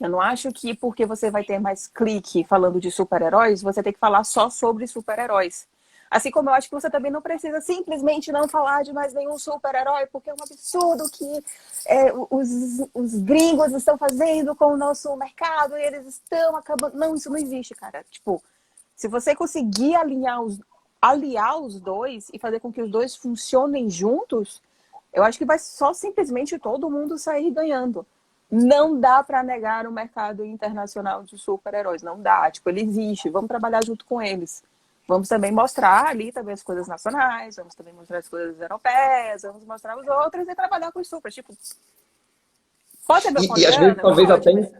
Eu não acho que porque você vai ter mais clique falando de super-heróis, você tem que falar só sobre super-heróis. Assim como eu acho que você também não precisa simplesmente não falar de mais nenhum super-herói, porque é um absurdo que os gringos estão fazendo com o nosso mercado e eles estão acabando. Não, isso não existe, cara. Tipo, se você conseguir aliar os dois e fazer com que os dois funcionem juntos, eu acho que vai só simplesmente todo mundo sair ganhando. Não dá para negar o mercado internacional de super-heróis. Não dá. Tipo, ele existe. Vamos trabalhar junto com eles. Vamos também mostrar ali também as coisas nacionais, vamos também mostrar as coisas europeias, vamos mostrar os outros e trabalhar com os super. Tipo, pode ser meu E às vezes, poliana? talvez Pode, até, mas.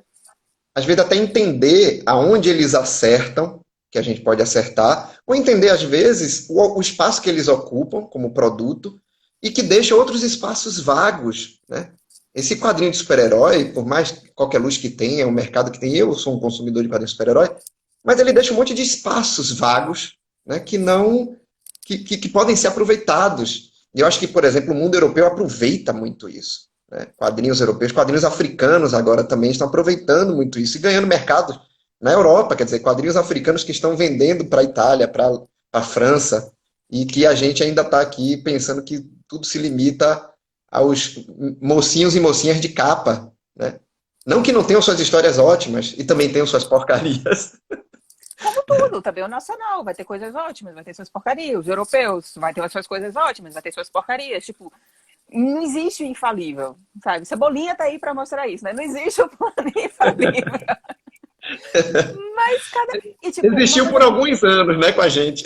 às vezes até entender aonde eles acertam, que a gente pode acertar, ou entender, às vezes, o espaço que eles ocupam como produto e que deixa outros espaços vagos, né? Esse quadrinho de super-herói, por mais qualquer luz que tenha, o mercado que tem, eu sou um consumidor de quadrinho de super-herói, mas ele deixa um monte de espaços vagos, né, que não que podem ser aproveitados. E eu acho que, por exemplo, o mundo europeu aproveita muito isso. Né? Quadrinhos europeus, quadrinhos africanos agora também estão aproveitando muito isso e ganhando mercado na Europa, quer dizer, quadrinhos africanos que estão vendendo para a Itália, para a França, e que a gente ainda está aqui pensando que tudo se limita aos mocinhos e mocinhas de capa, né? Não que não tenham suas histórias ótimas, e também tenham suas porcarias. Como tudo, também o nacional, vai ter coisas ótimas, vai ter suas porcarias. Os europeus vai ter as suas coisas ótimas, vai ter suas porcarias. Tipo, não existe o infalível, sabe? Cebolinha tá aí para mostrar isso, né? Não existe o plano infalível. Mas cada. E, tipo, Existiu por alguns anos, né, com a gente.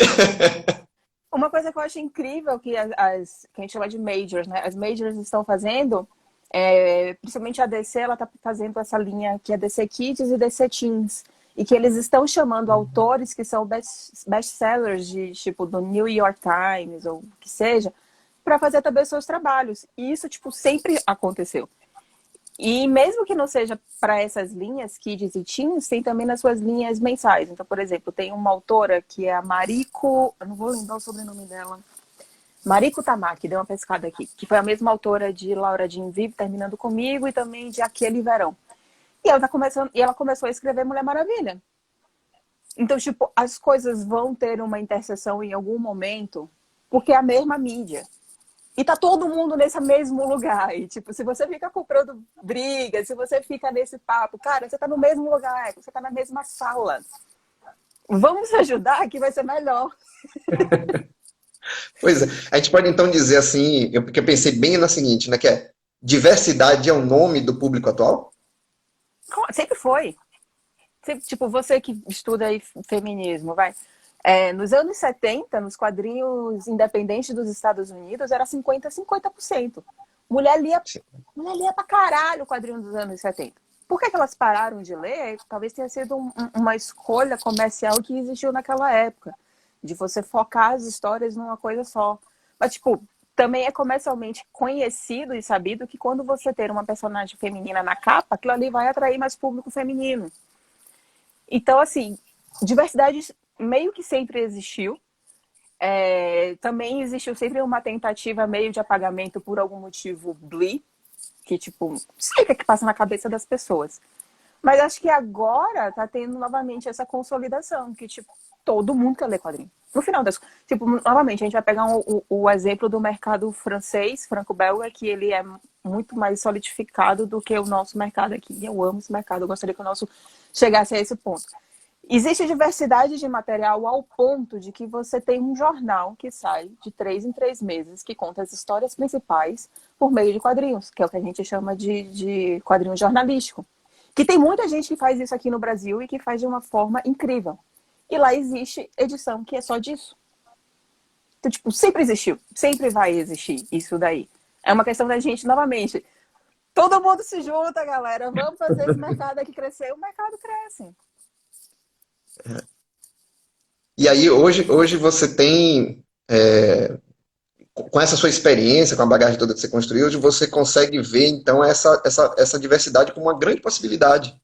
uma coisa que eu acho incrível que que a gente chama de majors, né? As majors estão fazendo, principalmente a DC, ela tá fazendo essa linha que é DC Kids e DC Teens. E que eles estão chamando autores que são best-sellers de tipo do New York Times ou o que seja, para fazer também seus trabalhos. E isso, tipo, sempre aconteceu. E mesmo que não seja para essas linhas, Kids e Teens, tem também nas suas linhas mensais. Então, por exemplo, tem uma autora que é a Mariko, eu não vou lembrar o sobrenome dela, Mariko Tamaki, deu uma pescada aqui, que foi a mesma autora de Laura Jean Vive, Terminando Comigo, e também de Aquele Verão. E ela começou a escrever Mulher Maravilha. Então, tipo, as coisas vão ter uma interseção em algum momento, porque é a mesma mídia. E tá todo mundo nesse mesmo lugar. E, tipo, se você fica comprando briga, se você fica nesse papo, cara, você tá no mesmo lugar, você tá na mesma sala. Vamos se ajudar que vai ser melhor. Pois é. A gente pode então dizer assim, porque eu pensei bem na seguinte, né, que é diversidade é o nome do público atual? Sempre foi. Sempre, tipo, você que estuda aí feminismo, vai. Nos anos 70, nos quadrinhos independentes dos Estados Unidos, era 50-50%. Mulher lia, mulher lia pra caralho o quadrinho dos anos 70. Por que elas pararam de ler? Talvez tenha sido uma escolha comercial que existiu naquela época, de você focar as histórias numa coisa só. Mas, tipo, também é comercialmente conhecido e sabido que quando você ter uma personagem feminina na capa, aquilo ali vai atrair mais público feminino. Então, assim, diversidade meio que sempre existiu. Também existiu sempre uma tentativa meio de apagamento por algum motivo que, tipo, não sei o que é que passa na cabeça das pessoas. Mas acho que agora tá tendo novamente essa consolidação, que, tipo, todo mundo quer ler quadrinho. No final das contas, tipo, novamente, a gente vai pegar o exemplo do mercado francês, franco-belga, que ele é muito mais solidificado do que o nosso mercado aqui. E eu amo esse mercado, eu gostaria que o nosso chegasse a esse ponto. Existe diversidade de material ao ponto de que você tem um jornal que sai de 3 em 3 meses, que conta as histórias principais por meio de quadrinhos, que é o que a gente chama de quadrinho jornalístico. Que tem muita gente que faz isso aqui no Brasil e que faz de uma forma incrível. E lá existe edição que é só disso. Então, tipo, sempre existiu, sempre vai existir isso daí. É uma questão da gente, novamente, todo mundo se junta, galera, vamos fazer esse mercado aqui crescer, o mercado cresce. E aí, hoje você tem, com essa sua experiência, com a bagagem toda que você construiu, hoje você consegue ver, então, essa diversidade como uma grande possibilidade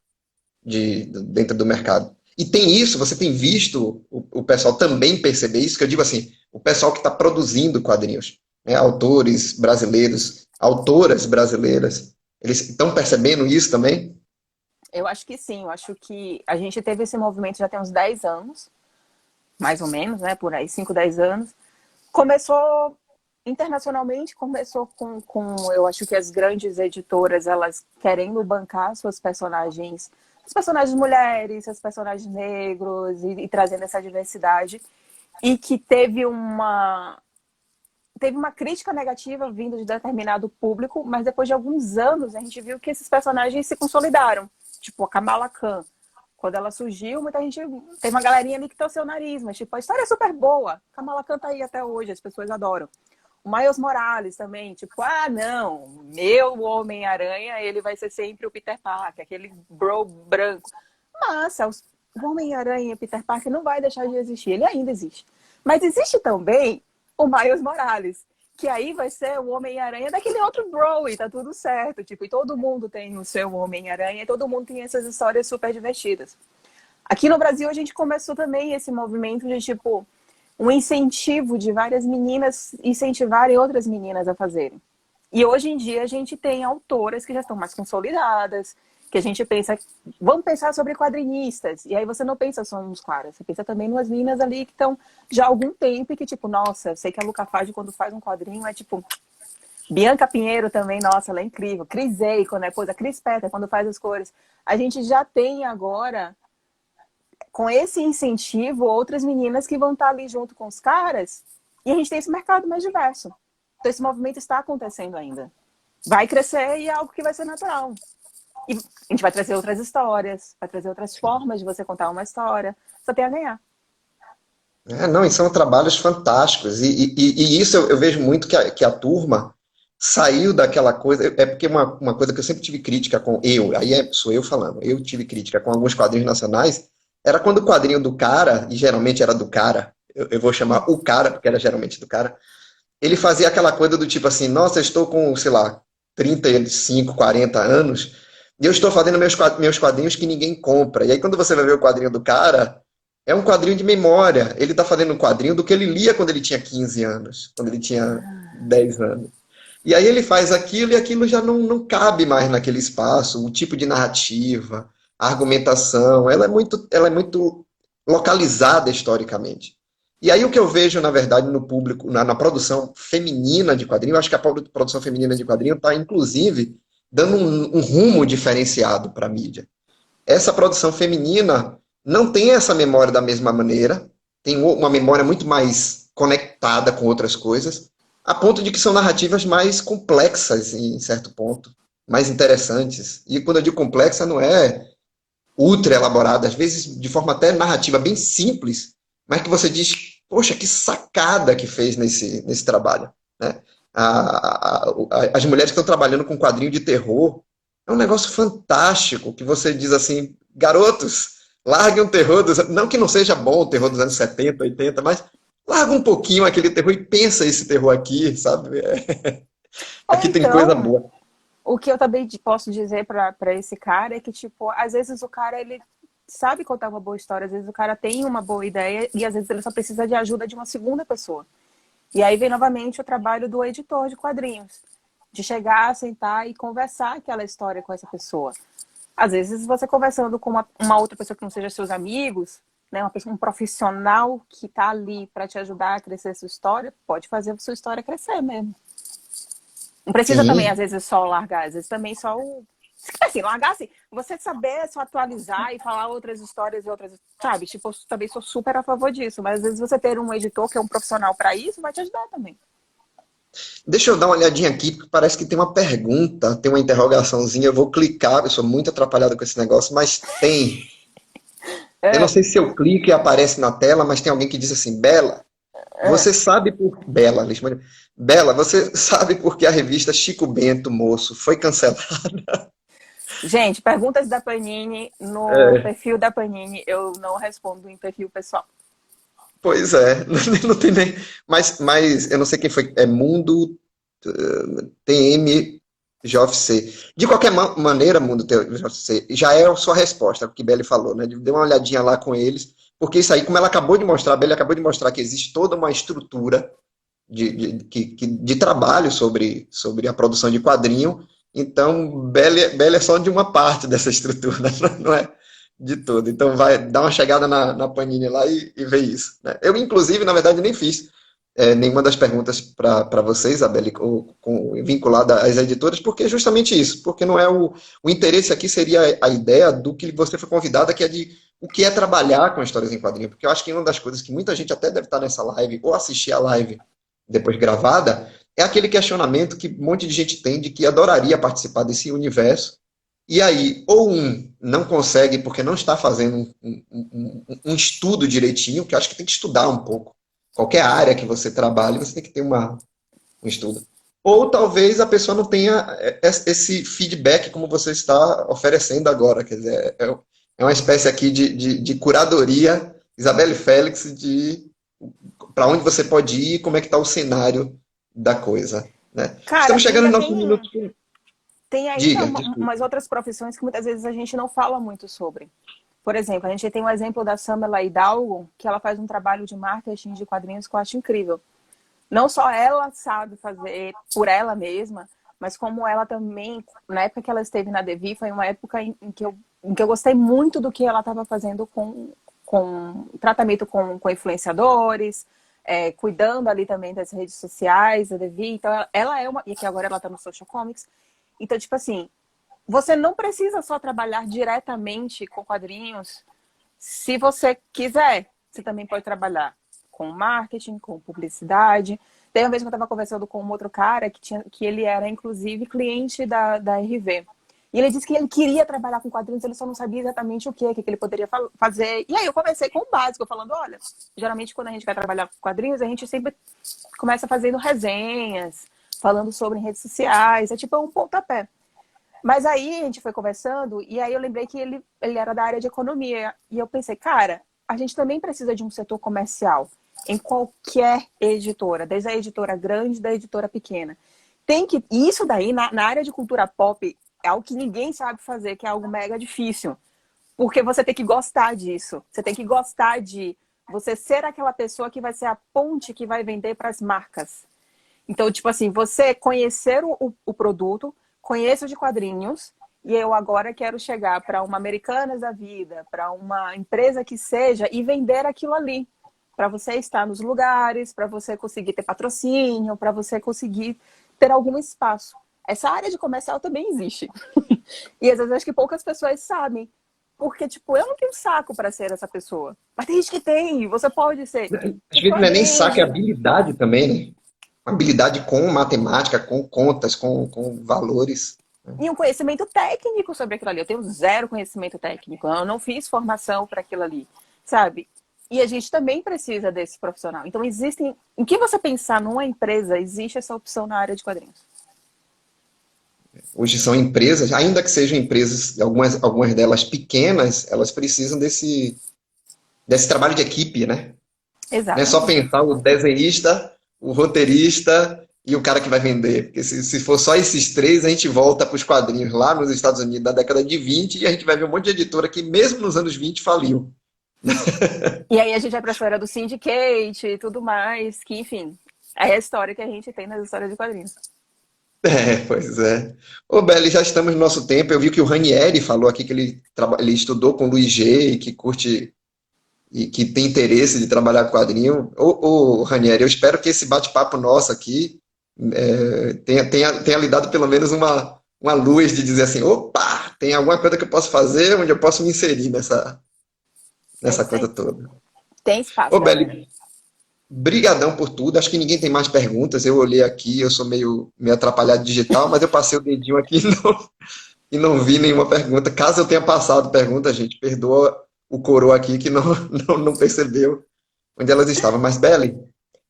dentro do mercado. E tem isso, você tem visto o pessoal também perceber isso, que eu digo assim, o pessoal que está produzindo quadrinhos, né, autores brasileiros, autoras brasileiras, eles estão percebendo isso também? Eu acho que sim, eu acho que a gente teve esse movimento já tem uns 10 anos, mais ou menos, né, por aí, 5, 10 anos. Começou internacionalmente, começou com eu acho que as grandes editoras, elas querendo bancar suas personagens, as personagens mulheres, os personagens negros, e trazendo essa diversidade, e que teve uma crítica negativa vindo de determinado público, mas depois de alguns anos a gente viu que esses personagens se consolidaram. Tipo, a Kamala Khan. Quando ela surgiu, muita gente... Tem uma galerinha ali que torceu o nariz, mas tipo, a história é super boa. Kamala Khan tá aí até hoje, as pessoas adoram. O Miles Morales também, tipo, não, meu Homem-Aranha, ele vai ser sempre o Peter Parker, aquele bro branco. Mas o Homem-Aranha e Peter Parker não vai deixar de existir, ele ainda existe. Mas existe também o Miles Morales, que aí vai ser o Homem-Aranha daquele outro bro e tá tudo certo. Tipo, e todo mundo tem o seu Homem-Aranha e todo mundo tem essas histórias super divertidas. Aqui no Brasil a gente começou também esse movimento de, tipo, um incentivo de várias meninas incentivarem outras meninas a fazerem. E hoje em dia a gente tem autoras que já estão mais consolidadas, que a gente pensa, vamos pensar sobre quadrinistas. E aí você não pensa só nos caras, você pensa também nas meninas ali que estão já há algum tempo e que, tipo, nossa, eu sei que a Luca Fage, quando faz um quadrinho, é tipo... Bianca Pinheiro também, nossa, ela é incrível. Cris Eico, né? Pois a Cris Petter, quando faz as cores. A gente já tem agora, com esse incentivo, outras meninas que vão estar ali junto com os caras, e a gente tem esse mercado mais diverso. Então esse movimento está acontecendo ainda. Vai crescer e é algo que vai ser natural. E a gente vai trazer outras histórias, vai trazer outras formas de você contar uma história. Só tem a ganhar. Não, e são trabalhos fantásticos. E isso eu vejo muito que a turma saiu daquela coisa. É porque uma coisa que eu sempre tive crítica com sou eu falando, eu tive crítica com alguns quadrinhos nacionais, era quando o quadrinho do cara, e geralmente era do cara, eu vou chamar o cara, porque era geralmente do cara, ele fazia aquela coisa do tipo assim, nossa, eu estou com, sei lá, 35, 40 anos, e eu estou fazendo meus quadrinhos que ninguém compra. E aí quando você vai ver o quadrinho do cara, é um quadrinho de memória. Ele está fazendo um quadrinho do que ele lia quando ele tinha 15 anos, quando ele tinha 10 anos. E aí ele faz aquilo e aquilo já não cabe mais naquele espaço. O tipo de narrativa, a argumentação, ela é muito localizada historicamente. E aí o que eu vejo, na verdade, no público, na produção feminina de quadrinho, eu acho que a produção feminina de quadrinho está, inclusive, dando um rumo diferenciado para a mídia. Essa produção feminina não tem essa memória da mesma maneira, tem uma memória muito mais conectada com outras coisas, a ponto de que são narrativas mais complexas, em certo ponto, mais interessantes. E quando eu digo complexa, não é ultra elaborada, às vezes de forma até narrativa bem simples, mas que você diz, poxa, que sacada que fez nesse trabalho, né? As mulheres que estão trabalhando com quadrinho de terror, é um negócio fantástico, que você diz assim, garotos, larguem o terror não que não seja bom o terror dos anos 70, 80, mas larga um pouquinho aquele terror e pensa esse terror aqui, sabe? Ou Aqui tem coisa então, boa. o que eu também posso dizer para esse cara é que, tipo, às vezes o cara, ele sabe contar uma boa história, às vezes o cara tem uma boa ideia e às vezes ele só precisa de ajuda de uma segunda pessoa. E aí vem novamente o trabalho do editor de quadrinhos, de chegar, sentar e conversar aquela história com essa pessoa. Às vezes você conversando com uma outra pessoa que não seja seus amigos, né, uma pessoa, um profissional que está ali para te ajudar a crescer a sua história, pode fazer a sua história crescer mesmo. Não precisa também, às Sim, vezes, só largar, às vezes também só o. Assim, largar assim, você saber só atualizar e falar outras histórias e outras. Sabe? Tipo, eu também sou super a favor disso, mas às vezes você ter um editor que é um profissional para isso vai te ajudar também. deixa eu dar uma olhadinha aqui, porque parece que tem uma pergunta, tem uma interrogaçãozinha. Eu vou clicar, eu sou muito atrapalhado com esse negócio, mas tem. Eu não É, sei se eu clico e aparece na tela, mas tem alguém que diz assim: Bela, é. você sabe por. Bela, Lismane. Bela, você sabe por que a revista Chico Bento, moço, foi cancelada? Gente, perguntas da Panini no É, perfil da Panini, eu não respondo em perfil pessoal. pois é, não tem nem. Mas eu não sei quem foi. É Mundo TM GFC. De qualquer maneira, Mundo TM GFC, já é a sua resposta, o que Belly falou, né? Dê uma olhadinha lá com eles, porque isso aí, como ela acabou de mostrar, a Belly acabou de mostrar que existe toda uma estrutura de trabalho sobre a produção de quadrinho. Então, Belly é só de uma parte dessa estrutura, não é de tudo. Então, vai dar uma chegada na Panini lá e ver isso. Né? Eu, inclusive, na verdade, nem fiz nenhuma das perguntas para você, Isabelle, vinculada às editoras, porque é justamente isso, porque não é o interesse aqui seria a ideia do que você foi convidada, que é de o que é trabalhar com histórias em quadrinho, porque eu acho que uma das coisas que muita gente até deve estar nessa live ou assistir a live depois gravada, é aquele questionamento que um monte de gente tem de que adoraria participar desse universo, e aí, ou não consegue porque não está fazendo um estudo direitinho, que eu acho que tem que estudar um pouco. Qualquer área que você trabalhe, você tem que ter um estudo. Ou talvez a pessoa não tenha esse feedback como você está oferecendo agora. Quer dizer, é uma espécie aqui de curadoria, Isabelle Félix, de para onde você pode ir e como é que está o cenário da coisa. Né? Cara, Estamos chegando ainda nos nossos minutos. tem ainda Diga, desculpa. umas outras profissões que muitas vezes a gente não fala muito sobre. Por exemplo, a gente tem um exemplo da Samela Hidalgo, que ela faz um trabalho de marketing de quadrinhos que eu acho incrível. Não só ela sabe fazer por ela mesma, mas como ela também, na época que ela esteve na Devi, foi uma época em que eu gostei muito do que ela estava fazendo com tratamento com influenciadores, cuidando ali também das redes sociais, da Devi. Então, ela é uma. E que agora ela está no Social Comics. Então, tipo assim, você não precisa só trabalhar diretamente com quadrinhos. Se você quiser, você também pode trabalhar com marketing, com publicidade. Tem uma vez que eu estava conversando com um outro cara que ele era, inclusive, cliente da RV. E ele disse que ele queria trabalhar com quadrinhos, ele só não sabia exatamente o que ele poderia fazer. E aí eu comecei com o básico, falando, olha, geralmente quando a gente vai trabalhar com quadrinhos, a gente sempre começa fazendo resenhas, falando sobre redes sociais, é tipo um pontapé. Mas aí a gente foi conversando e aí eu lembrei que ele era da área de economia. E eu pensei, cara, a gente também precisa de um setor comercial em qualquer editora, desde a editora grande da editora pequena. Tem que. E isso daí, na área de cultura pop, é algo que ninguém sabe fazer, que é algo mega difícil. Porque você tem que gostar disso. Você tem que gostar de você ser aquela pessoa que vai ser a ponte que vai vender para as marcas. Então, tipo assim, você conhecer o produto, conheço de quadrinhos, e eu agora quero chegar para uma Americanas da vida, para uma empresa que seja, e vender aquilo ali. Para você estar nos lugares, para você conseguir ter patrocínio, para você conseguir ter algum espaço. Essa área de comercial também existe. E às vezes acho que poucas pessoas sabem. Porque, tipo, eu não tenho saco para ser essa pessoa. Mas tem gente que tem, você pode ser. Às O vezes não é nem saco, é flamengo, habilidade também, né? Habilidade com matemática, com contas, com valores. e um conhecimento técnico sobre aquilo ali. Eu tenho zero conhecimento técnico. Eu não fiz formação para aquilo ali, sabe? E a gente também precisa desse profissional. Então, existem. Em que você pensar numa empresa, existe essa opção na área de quadrinhos. Hoje são empresas, ainda que sejam empresas, algumas delas pequenas, elas precisam desse trabalho de equipe, né? Não é só Exatamente. pensar o desenhista, o roteirista e o cara que vai vender. Porque se for só esses três, a gente volta para os quadrinhos lá nos Estados Unidos da década de 20 e a gente vai ver um monte de editora que, mesmo nos anos 20, faliu. E aí a gente vai para a história do Syndicate e tudo mais, que, enfim, é a história que a gente tem nas histórias de quadrinhos. É, pois é. Ô, Beli, já estamos no nosso tempo. Eu vi que o Ranieri falou aqui que ele estudou com o Luiz G e que curte e que tem interesse de trabalhar com quadrinho. Ô, Ranieri, eu espero que esse bate-papo nosso aqui tenha lhe dado pelo menos uma luz de dizer assim, opa, tem alguma coisa que eu posso fazer onde eu posso me inserir É nessa isso coisa aí. toda. Tem espaço, Ô, galera. Beli, brigadão por tudo. Acho que ninguém tem mais perguntas. Eu olhei aqui, eu sou meio atrapalhado digital, mas eu passei o dedinho aqui e não vi nenhuma pergunta. Caso eu tenha passado pergunta, gente, perdoa o coroa aqui que não percebeu onde elas estavam. Mas, Beli,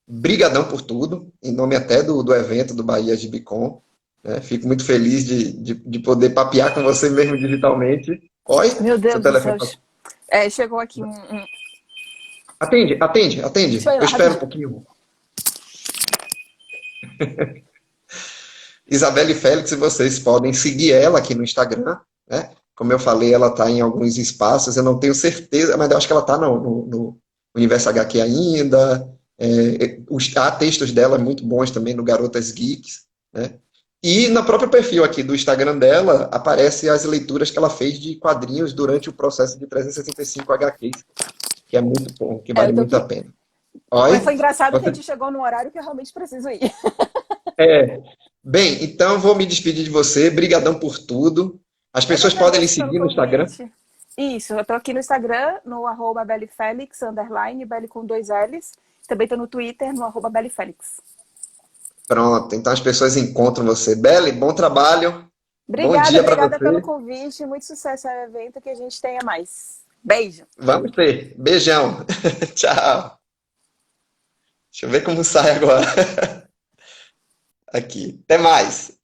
brigadão por tudo, em nome até do evento do Bahia Gibicon. Né? Fico muito feliz de poder papear com você mesmo digitalmente. Oi, Meu seu Deus do telefone céu. tá... Chegou aqui Atende, atende, Deixa eu atende. ir Eu lá, espero um rapidinho. pouquinho. Isabelle Félix, vocês podem seguir ela aqui no Instagram, né? Como eu falei, ela está em alguns espaços, eu não tenho certeza, mas eu acho que ela está no Universo HQ ainda. Há textos dela muito bons também no Garotas Geeks, né? E no próprio perfil aqui do Instagram dela, aparece as leituras que ela fez de quadrinhos durante o processo de 365 HQs, que é muito bom, que vale Eu tô muito a aqui. pena. Mas foi Oi? engraçado que a Você gente chegou num horário que eu realmente preciso ir. É. Bem, então vou me despedir de você. Brigadão por tudo. As Eu que pessoas podem lhe agradeço pelo seguir no Instagram. convite. Isso, eu tô aqui no Instagram, no arroba @bellyfelix, underline, Belly com 2 L's. Também tô no Twitter, no arroba bellyfelix. Pronto, então as pessoas encontram você. Beli, bom trabalho. Bom Obrigada, dia para obrigada pelo você. convite. Muito sucesso ao evento, que a gente tenha mais. Beijo. Vamos ter. Beijão. Tchau. Deixa eu ver como sai agora. Aqui. Até mais.